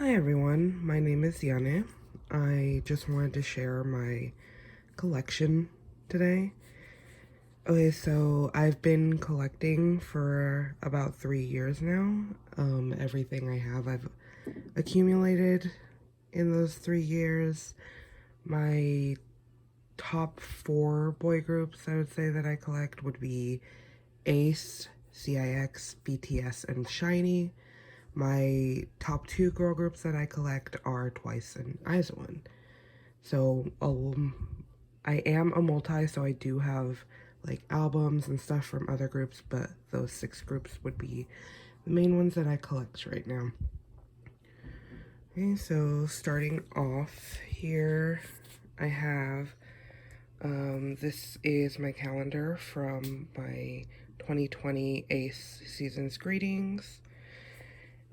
Hi everyone, my name is SHINee. I just wanted to share my collection today. Okay, so I've been collecting for about 3 years now. Everything I have I've accumulated in those 3 years. My top 4 boy groups I would say that I collect would be A.C.E, CIX, BTS, and SHINee. My top 2 girl groups that I collect are Twice and IZ*ONE. So I am a multi, so I do have like albums and stuff from other groups, but those 6 groups would be the main ones that I collect right now. Okay, so starting off here, I have this is my calendar from my 2020 ACE Season's Greetings.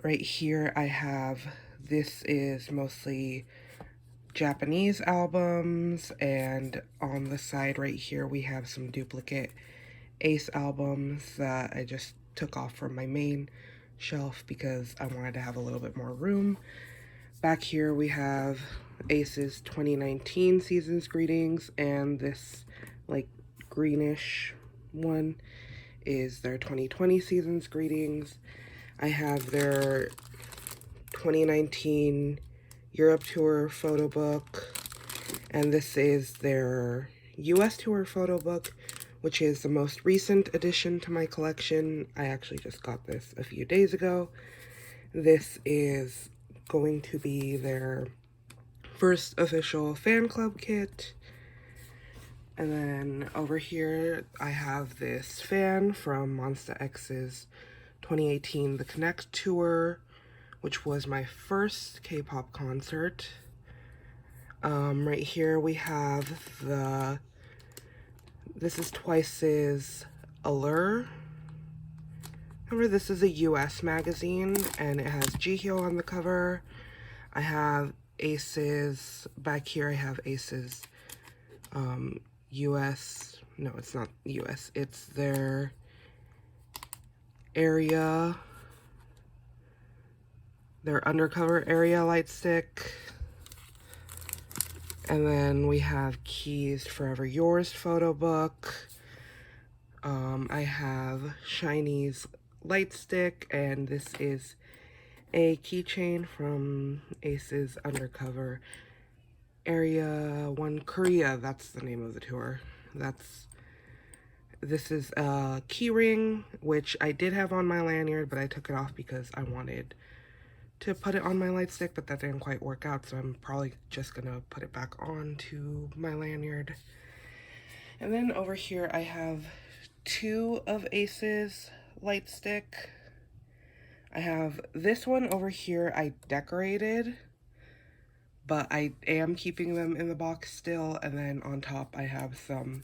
Right here I have, this is mostly Japanese albums, and on the side right here we have some duplicate ACE albums that I just took off from my main shelf because I wanted to have a little bit more room. Back here we have ACE's 2019 Season's Greetings, and this like greenish one is their 2020 Season's Greetings. I have their 2019 Europe Tour photo book, and this is their US Tour photo book, which is the most recent addition to my collection. I actually just got this a few days ago. This is going to be their first official fan club kit. And then over here I have this fan from Monsta X's 2018 The Connect Tour, which was my first K-pop concert. Right here we have this is Twice's Allure. Remember, this is a US magazine, and it has Jihyo on the cover. I have ACE's, back here I have ACE's US, no, it's not US, it's their area, their undercover area light stick. And then we have Key's Forever Yours photo book. I have SHINee's light stick, and this is a keychain from ACE's undercover area 1 Korea. That's the name of the tour. This is a key ring, which I did have on my lanyard, but I took it off because I wanted to put it on my light stick, but that didn't quite work out, so I'm probably just gonna put it back on to my lanyard. And then over here I have 2 of ACE's light stick. I have this one over here I decorated, but I am keeping them in the box still. And then on top I have some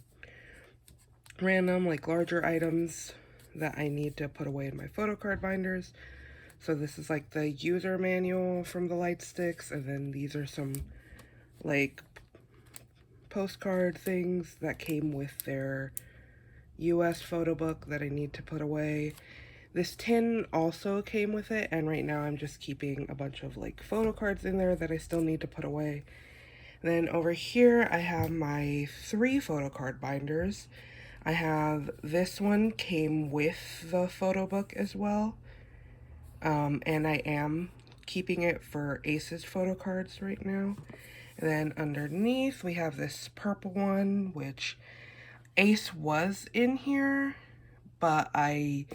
random like larger items that I need to put away in my photo card binders. So this is like the user manual from the light sticks, and then these are some like postcard things that came with their US photo book that I need to put away. This tin also came with it, and right now I'm just keeping a bunch of like photo cards in there that I still need to put away. And then over here I have my 3 photo card binders. I have this one came with the photo book as well. And I am keeping it for ACE's photo cards right now. And then underneath we have this purple one, which ACE was in here, but I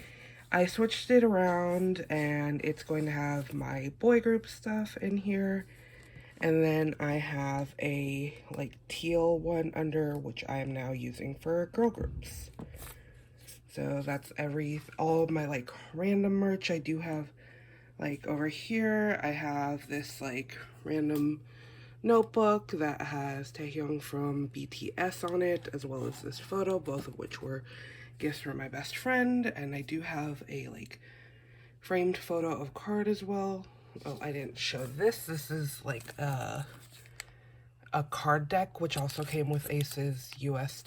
switched it around, and it's going to have my boy group stuff in here. And then I have a like teal one under, which I am now using for girl groups. So that's all of my like random merch. I do have like over here, I have this like random notebook that has Taehyung from BTS on it, as well as this photo, both of which were gifts from my best friend. And I do have a like framed photo of card as well. Oh, I didn't show this. This is like a card deck, which also came with ACE's US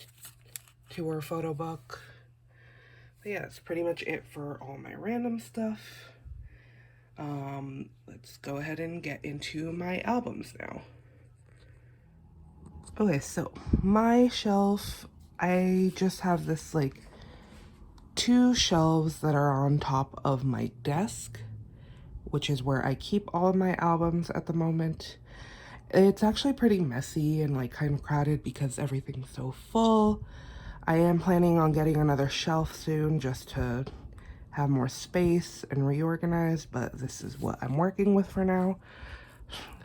tour photo book. But yeah, that's pretty much it for all my random stuff. Let's go ahead and get into my albums now. Okay, so my shelf, I just have this like 2 shelves that are on top of my desk, which is where I keep all of my albums at the moment. It's actually pretty messy and like kind of crowded because everything's so full. I am planning on getting another shelf soon just to have more space and reorganize, but this is what I'm working with for now.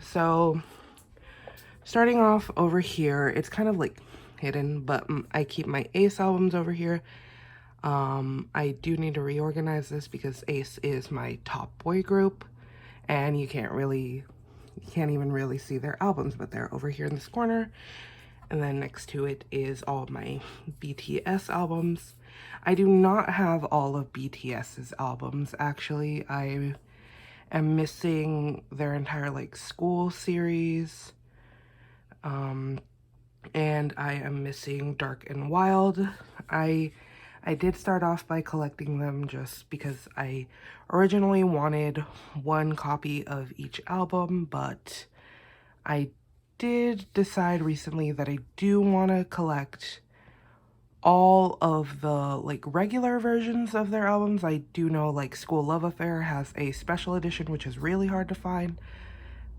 So starting off over here, it's kind of like hidden, but I keep my A.C.E albums over here. I do need to reorganize this because A.C.E is my top boy group, and you can't even really see their albums, but they're over here in this corner. And then next to it is all of my BTS albums. I do not have all of BTS's albums, actually. I am missing their entire like school series. And I am missing Dark and Wild. I did start off by collecting them just because I originally wanted 1 copy of each album, but I did decide recently that I do want to collect all of the like regular versions of their albums. I do know like School Love Affair has a special edition, which is really hard to find,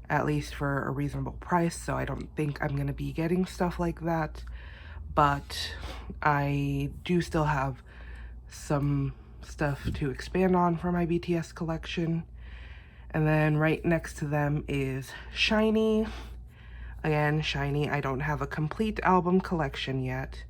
at least for a reasonable price, so I don't think I'm gonna be getting stuff like that. But I do still have some stuff to expand on for my BTS collection. And then right next to them is SHINee. Again, SHINee, I don't have a complete album collection yet,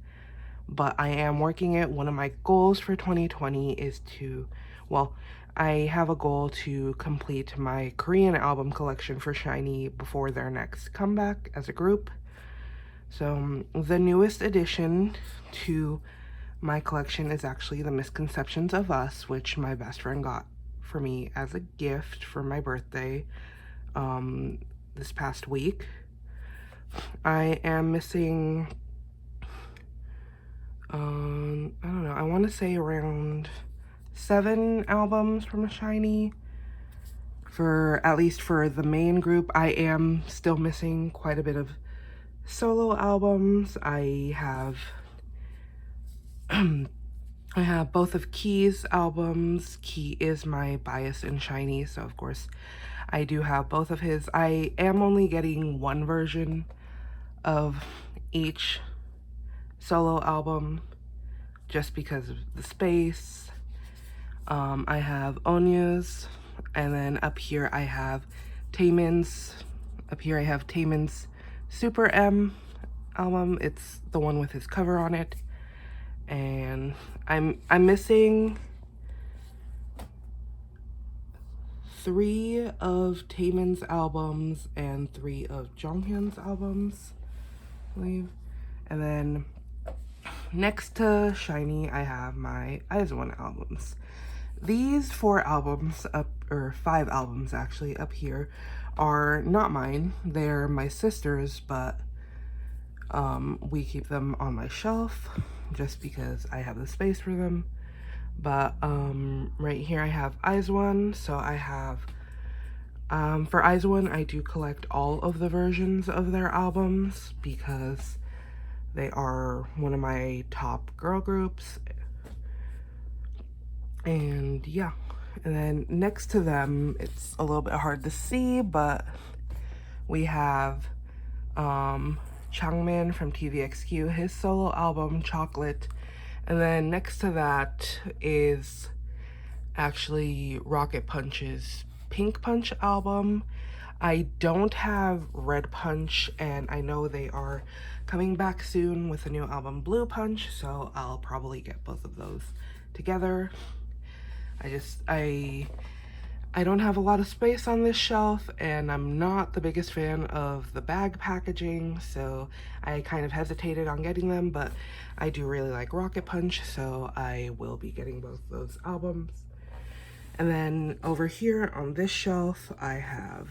but I am working it. One of my goals for 2020 is to, well, I have a goal to complete my Korean album collection for SHINee before their next comeback as a group. So the newest addition to my collection is actually The Misconceptions of Us, which my best friend got for me as a gift for my birthday this past week. I am missing, I don't know, I want to say around 7 albums from SHINee. For at least for the main group, I am still missing quite a bit of solo albums. I have I have both of KE's albums. KE is my bias in SHINee, so of course I do have both of his. I am only getting 1 version of each solo album just because of the space. I have Onyo's, and then up here I have Taemin's. Up here I have Taemin's Super M album. It's the one with his cover on it. And I'm missing 3 of Taemin's albums and 3 of Jonghyun's albums, I believe. And then next to SHINee, I have my IZ*ONE albums. These 4 albums or 5 albums actually up here are not mine. They're my sister's, but we keep them on my shelf just because I have the space for them. But right here I have IZ*ONE. So I have for IZ*ONE, I do collect all of the versions of their albums because they are one of my top girl groups. And yeah, and then next to them, it's a little bit hard to see, but we have Changmin from TVXQ, his solo album Chocolate. And then next to that is actually Rocket Punch's Pink Punch album. I don't have Red Punch, and I know they are coming back soon with a new album, Blue Punch, so I'll probably get both of those together. I don't have a lot of space on this shelf, and I'm not the biggest fan of the bag packaging, so I kind of hesitated on getting them, but I do really like Rocket Punch, so I will be getting both those albums. And then over here on this shelf, I have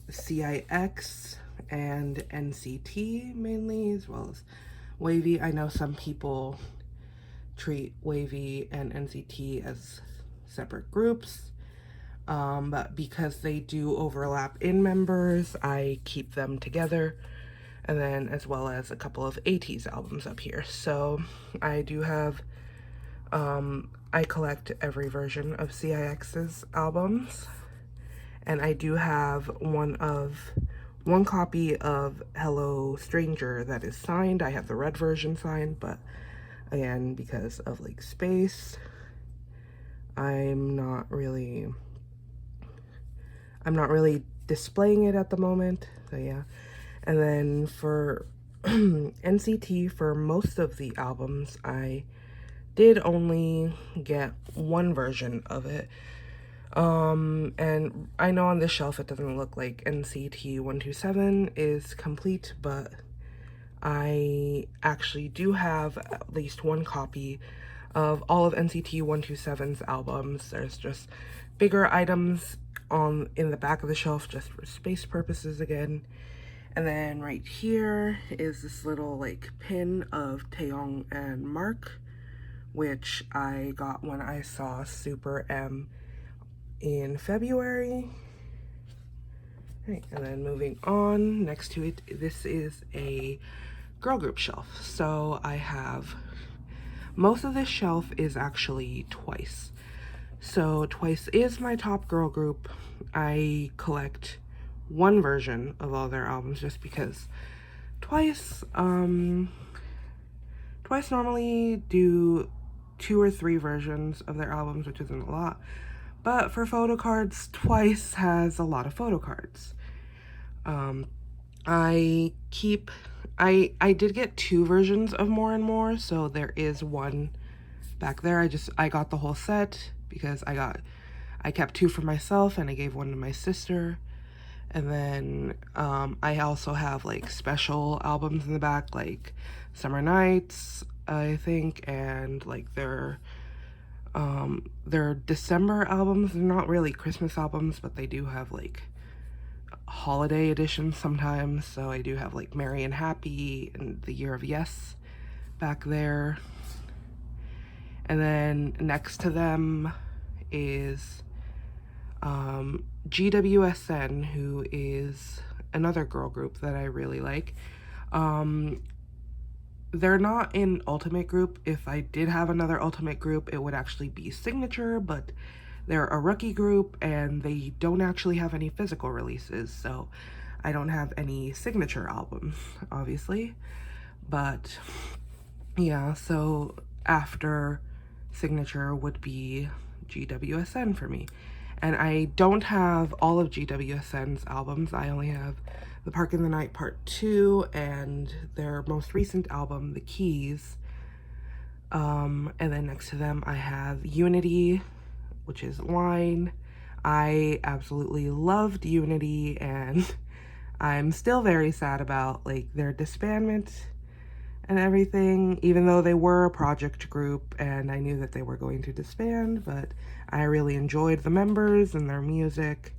CIX and NCT mainly, as well as Wavy. I know some people treat Wavy and NCT as separate groups. but because they do overlap in members, I keep them together. And then as well as a couple of A.T.E.'s albums up here. So I do have, I collect every version of CIX's albums. And I do have one copy of Hello Stranger that is signed. I have the red version signed, but again, because of like space, I'm not really displaying it at the moment. So yeah. And then for NCT, for most of the albums, I did only get one version of it. And I know on this shelf it doesn't look like NCT 127 is complete, but I actually do have at least one copy of all of NCT 127's albums. There's just bigger items in the back of the shelf just for space purposes again. And then right here is this little like pin of Taeyong and Mark, which I got when I saw Super M in February. Right, and then moving on, next to it, this is a girl group shelf. So I have, most of this shelf is actually Twice. So Twice is my top girl group. I collect one version of all their albums just because Twice normally do 2 or 3 versions of their albums, which isn't a lot. But for photo cards, Twice has a lot of photo cards. I did get 2 versions of More and More, so there is one back there. I got the whole set because I kept 2 for myself and I gave one to my sister. And then I also have like special albums in the back, like Summer Nights, I think, and like their December albums. They're not really Christmas albums, but they do have like holiday editions sometimes. So I do have like Merry and Happy and The Year of Yes back there. And then next to them is GWSN, who is another girl group that I really like. They're not in Ultimate Group. If I did have another Ultimate Group, it would actually be Signature, but they're a rookie group and they don't actually have any physical releases, so I don't have any Signature albums, obviously. But yeah, so after Signature would be GWSN for me. And I don't have all of GWSN's albums. I only have The Park in the Night Part 2 and their most recent album, The Keys. And then next to them I have Unity, which is Line. I absolutely loved Unity and I'm still very sad about like their disbandment and everything, even though they were a project group and I knew that they were going to disband, but I really enjoyed the members and their music.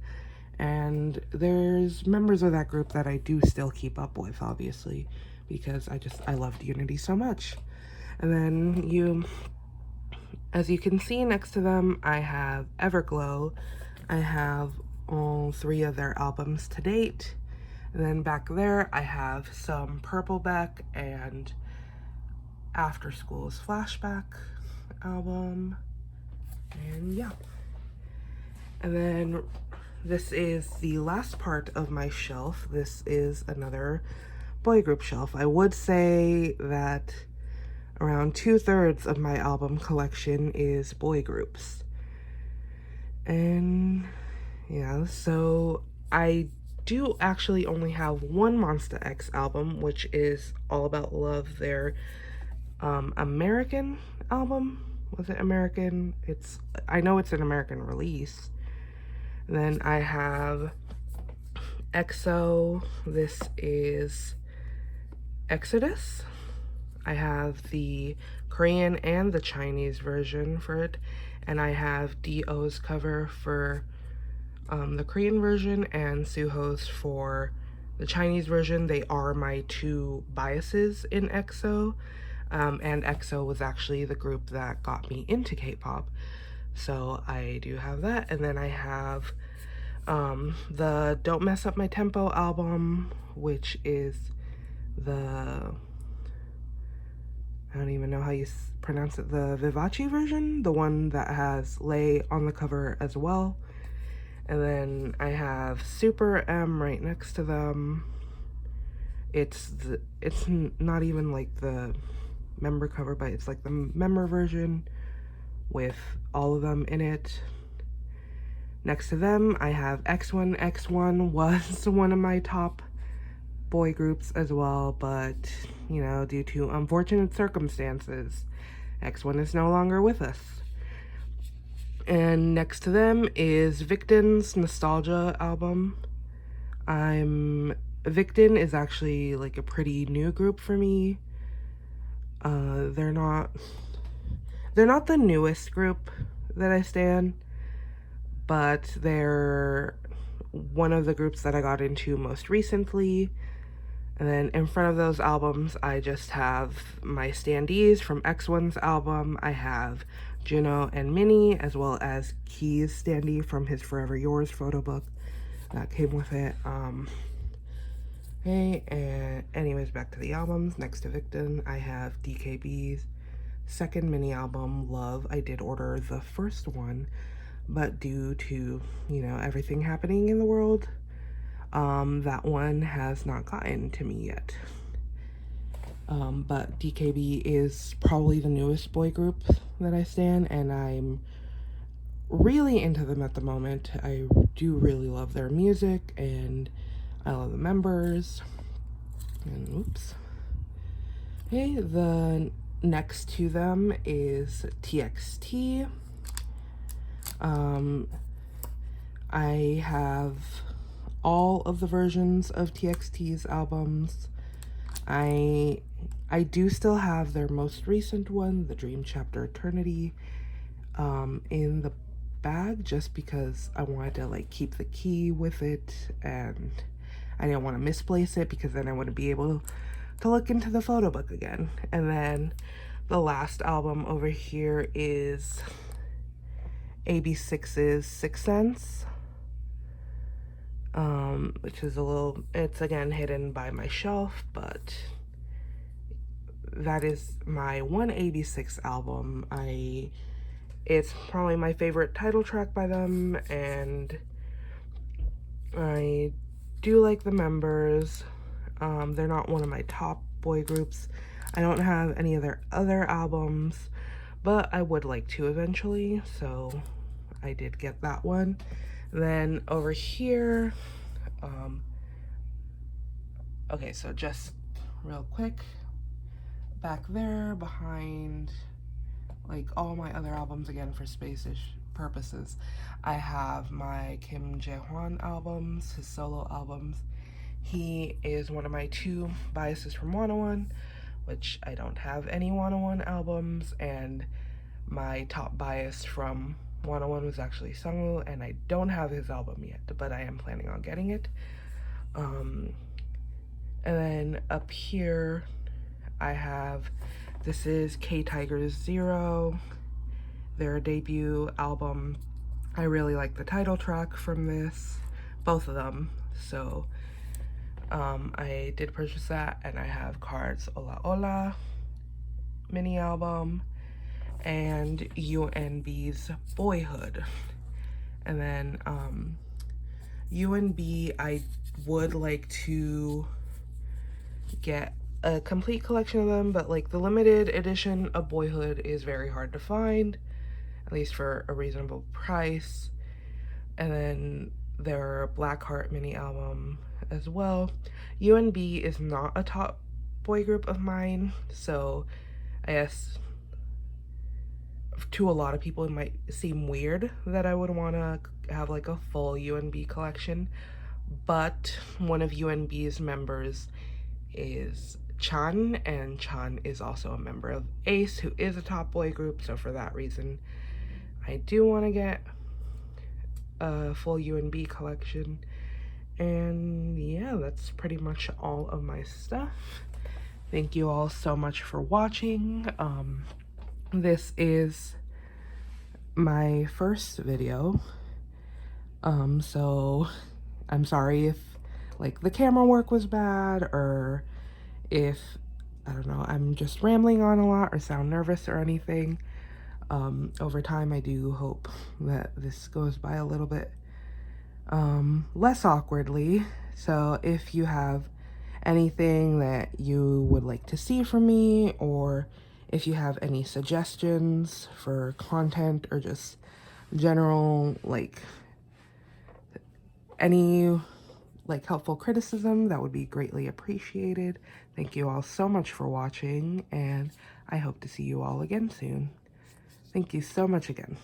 And there's members of that group that I do still keep up with, obviously, because I loved Unity so much. And then as you can see next to them, I have Everglow. I have all 3 of their albums to date. And then back there, I have some Purpleback and After School's Flashback album. And yeah. And then this is the last part of my shelf. This is another boy group shelf. I would say that around 2/3 of my album collection is boy groups. And yeah, so I do actually only have one Monsta X album, which is All About Love, their American album. Was it American? I know it's an American release. And then I have EXO. This is Exodus. I have the Korean and the Chinese version for it. And I have D.O.'s cover for the Korean version and Suho's for the Chinese version. They are my 2 biases in EXO. And EXO was actually the group that got me into K-pop. So I do have that. And then I have the Don't Mess Up My Tempo album, which is the, I don't even know how you pronounce it, the Vivace version, the one that has Lay on the cover as well. And then I have Super M right next to them. It's not even like the member cover, but it's like the member version with all of them in it. Next to them, I have X1. X1 was one of my top boy groups as well, but, you know, due to unfortunate circumstances, X1 is no longer with us. And next to them is Victon's Nostalgia album. Victon is actually like a pretty new group for me. They're not the newest group that I stan, but they're one of the groups that I got into most recently. And then in front of those albums, I just have my standees from X1's album. I have Juno and Minnie, as well as Key's standee from his Forever Yours photo book that came with it. Hey, and anyways, back to the albums. Next to Victon, I have DKB's second mini album, Love. I did order the first one, but due to, you know, everything happening in the world, that one has not gotten to me yet. But DKB is probably the newest boy group that I stan, and I'm really into them at the moment. I do really love their music, and I love the members. And oops. Okay, the next to them is TXT. I have all of the versions of TXT's albums. I do still have their most recent one, the Dream Chapter Eternity, in the bag, just because I wanted to like keep the key with it, and I didn't want to misplace it because then I wouldn't be able to look into the photo book again. And then the last album over here is AB6IX's Sixth Sense, which is it's again hidden by my shelf, but that is my one AB6 album. It's probably my favorite title track by them, and I do like the members. They're not one of my top boy groups. I don't have any of their other albums, but I would like to eventually, so I did get that one. Then over here, okay, so just real quick, back there behind like all my other albums, again for space-ish purposes, I have my Kim Jae-hwan albums, his solo albums. He is one of my two biases from 101, which I don't have any 101 albums, and my top bias from 101 was actually Sungwoo, and I don't have his album yet, but I am planning on getting it. And then up here I have, this is K Tiger's Zero, their debut album. I really like the title track from this, both of them, so I did purchase that. And I have Cards Ola Ola mini album and UNB's Boyhood. And then UNB, I would like to get a complete collection of them, but like the limited edition of Boyhood is very hard to find, at least for a reasonable price. And then their Blackheart mini album as well. UNB is not a top boy group of mine, so I guess to a lot of people it might seem weird that I would want to have like a full UNB collection, but one of UNB's members is Chan, and Chan is also a member of A.C.E, who is a top boy group, so for that reason I do want to get a full UNB collection. And yeah, that's pretty much all of my stuff. Thank you all so much for watching. This is my first video. So I'm sorry if like the camera work was bad, or if, I don't know, I'm just rambling on a lot or sound nervous or anything. Over time, I do hope that this goes by a little bit less awkwardly. So if you have anything that you would like to see from me, or if you have any suggestions for content, or just general, like, any like helpful criticism, that would be greatly appreciated. Thank you all so much for watching, and I hope to see you all again soon. Thank you so much again.